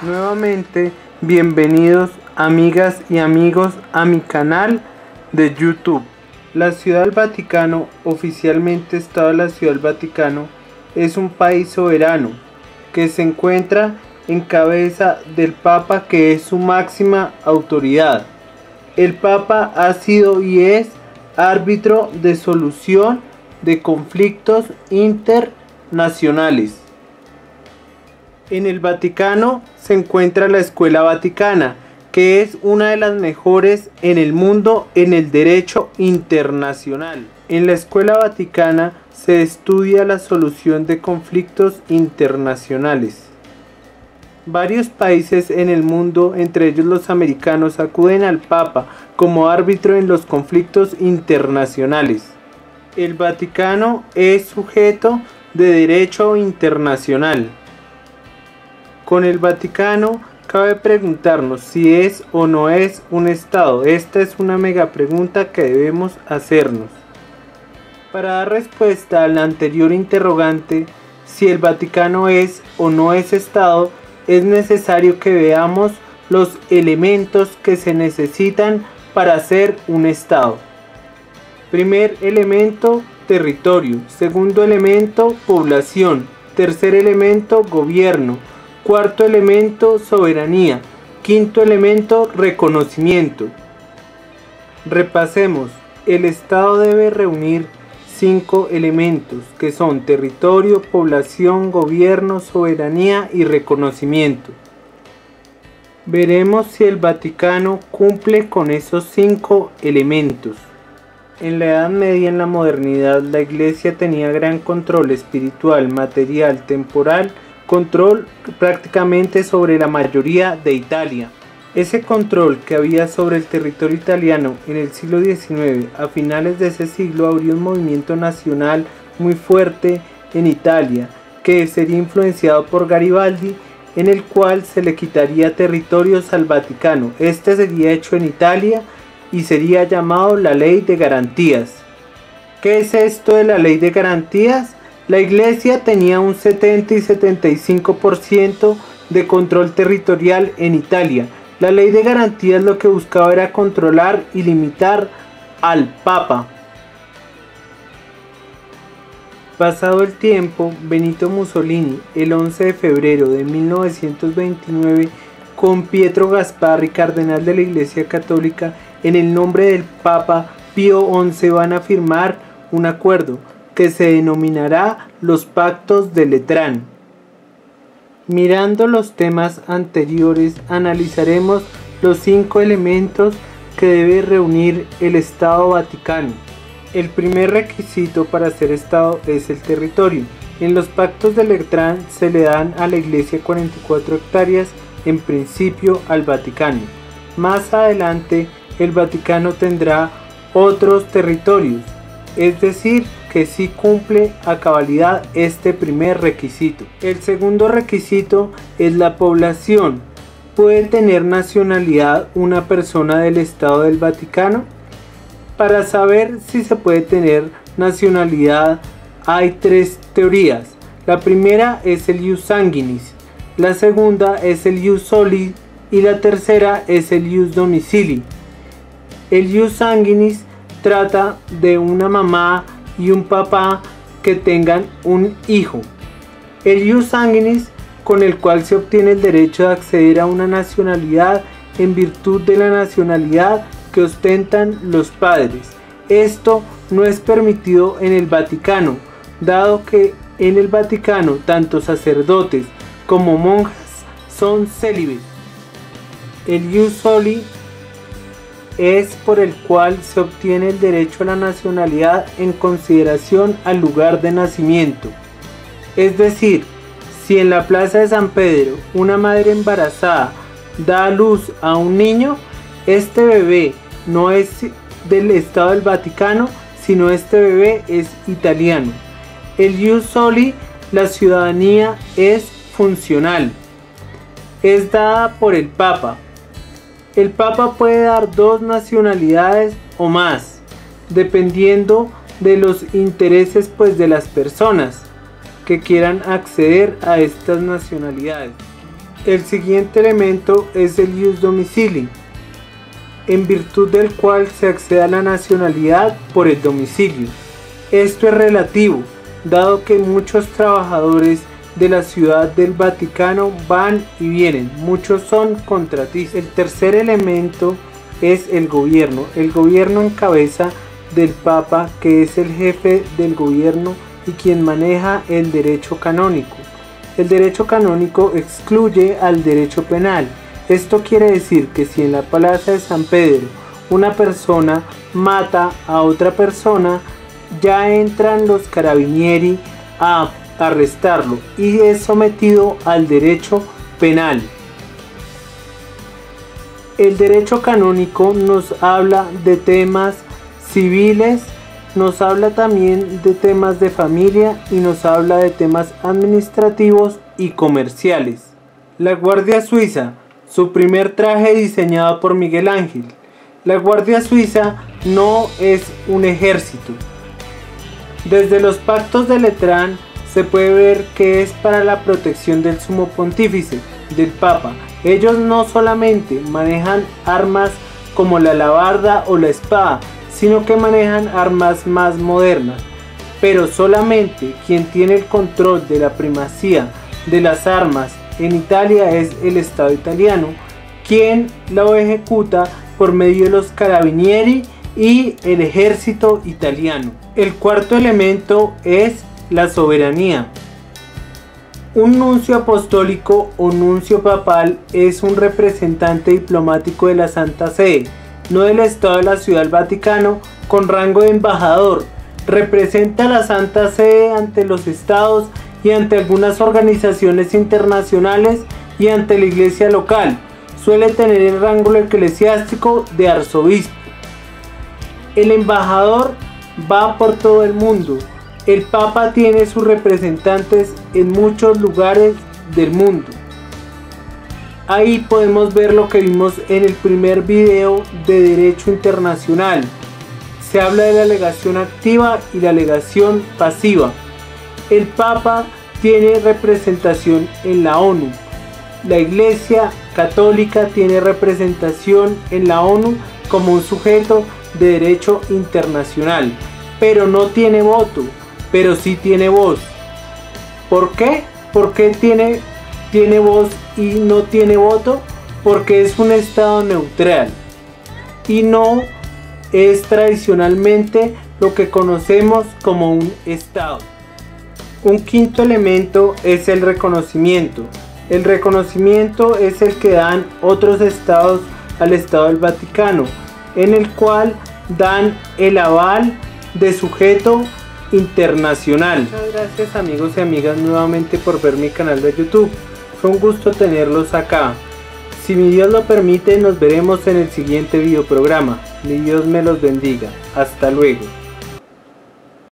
Nuevamente, bienvenidos amigas y amigos a mi canal de YouTube. La Ciudad del Vaticano, oficialmente Estado de la Ciudad del Vaticano, es un país soberano que se encuentra en cabeza del Papa, que es su máxima autoridad. El Papa ha sido y es árbitro de solución de conflictos internacionales. En el Vaticano se encuentra la Escuela Vaticana, que es una de las mejores en el mundo en el derecho internacional. En la Escuela Vaticana se estudia la solución de conflictos internacionales. Varios países en el mundo, entre ellos los americanos, acuden al Papa como árbitro en los conflictos internacionales. El Vaticano es sujeto de derecho internacional. Con el Vaticano cabe preguntarnos si es o no es un Estado. Esta es una mega pregunta que debemos hacernos. Para dar respuesta a la anterior interrogante, si el Vaticano es o no es Estado, es necesario que veamos los elementos que se necesitan para ser un Estado. Primer elemento, territorio. Segundo elemento, población. Tercer elemento, gobierno. Cuarto elemento, soberanía. Quinto elemento, reconocimiento. Repasemos. El Estado debe reunir 5 elementos, que son territorio, población, gobierno, soberanía y reconocimiento. Veremos si el Vaticano cumple con esos 5 elementos. En la Edad Media, en la modernidad, la Iglesia tenía gran control espiritual, material, temporal, control prácticamente sobre la mayoría de Italia. Ese control que había sobre el territorio italiano en el siglo XIX, a finales de ese siglo, abrió un movimiento nacional muy fuerte en Italia, que sería influenciado por Garibaldi, en el cual se le quitaría territorios al Vaticano. Este sería hecho en Italia y sería llamado la Ley de Garantías. ¿Qué es esto de la Ley de Garantías? La Iglesia tenía un 70 y 75% de control territorial en Italia. La Ley de Garantías lo que buscaba era controlar y limitar al Papa. Pasado el tiempo, Benito Mussolini, el 11 de febrero de 1929, con Pietro Gasparri, cardenal de la Iglesia Católica, en el nombre del Papa Pío XI, van a firmar un acuerdo que se denominará los Pactos de Letrán. Mirando los temas anteriores, analizaremos los 5 elementos que debe reunir el Estado Vaticano. El primer requisito para ser Estado es el territorio. En los Pactos de Letrán se le dan a la Iglesia 44 hectáreas, en principio al Vaticano. Más adelante, el Vaticano tendrá otros territorios, es decir, que sí cumple a cabalidad este primer requisito. El segundo requisito es la población. ¿Puede tener nacionalidad una persona del Estado del Vaticano? Para saber si se puede tener nacionalidad hay 3 teorías. La primera es el ius sanguinis, la segunda es el ius soli y la tercera es el ius domicilii. El ius sanguinis trata de una mamá y un papá que tengan un hijo. El ius sanguinis, con el cual se obtiene el derecho de acceder a una nacionalidad en virtud de la nacionalidad que ostentan los padres. Esto no es permitido en el Vaticano, dado que en el Vaticano tanto sacerdotes como monjas son célibes. El ius soli es por el cual se obtiene el derecho a la nacionalidad en consideración al lugar de nacimiento. Es decir, si en la plaza de San Pedro una madre embarazada da a luz a un niño, este bebé no es del Estado del Vaticano, sino este bebé es italiano. El ius soli, la ciudadanía es funcional, es dada por el Papa. El Papa puede dar 2 nacionalidades o más, dependiendo de los intereses de las personas que quieran acceder a estas nacionalidades. El siguiente elemento es el ius domicilii, en virtud del cual se accede a la nacionalidad por el domicilio. Esto es relativo, dado que muchos trabajadores de la Ciudad del Vaticano van y vienen, muchos son contratistas. El tercer elemento es el gobierno. El gobierno en cabeza del Papa, que es el jefe del gobierno y quien maneja el derecho canónico. El derecho canónico excluye al derecho penal. Esto quiere decir que si en la plaza de San Pedro una persona mata a otra persona, ya entran los carabinieri a arrestarlo y es sometido al derecho penal. El derecho canónico nos habla de temas civiles, nos habla también de temas de familia y nos habla de temas administrativos y comerciales. La Guardia Suiza, su primer traje diseñado por Miguel Ángel. La Guardia Suiza no es un ejército. Desde los pactos de Letrán se puede ver que es para la protección del sumo pontífice, del Papa. Ellos no solamente manejan armas como la alabarda o la espada, sino que manejan armas más modernas. Pero solamente quien tiene el control de la primacía de las armas en Italia es el Estado italiano, quien lo ejecuta por medio de los carabinieri y el ejército italiano. El cuarto elemento es la soberanía. Un nuncio apostólico o nuncio papal es un representante diplomático de la Santa Sede, no del Estado de la Ciudad del Vaticano, con rango de embajador. Representa a la Santa Sede ante los estados y ante algunas organizaciones internacionales y ante la iglesia local. Suele tener el rango eclesiástico de arzobispo. El embajador va por todo el mundo. El Papa tiene sus representantes en muchos lugares del mundo. Ahí podemos ver lo que vimos en el primer video de Derecho Internacional. Se habla de la alegación activa y la alegación pasiva. El Papa tiene representación en la ONU. La Iglesia Católica tiene representación en la ONU como un sujeto de derecho internacional, pero no tiene voto, pero sí tiene voz. ¿Por qué? ¿Por qué tiene voz y no tiene voto? Porque es un estado neutral y no es tradicionalmente lo que conocemos como un estado. Un quinto elemento es el reconocimiento. El reconocimiento es el que dan otros estados al Estado del Vaticano, en el cual dan el aval de sujeto internacional. Muchas gracias amigos y amigas nuevamente por ver mi canal de YouTube. Fue un gusto tenerlos acá. Si mi Dios lo permite, nos veremos en el siguiente video programa. Mi Dios me los bendiga. Hasta luego.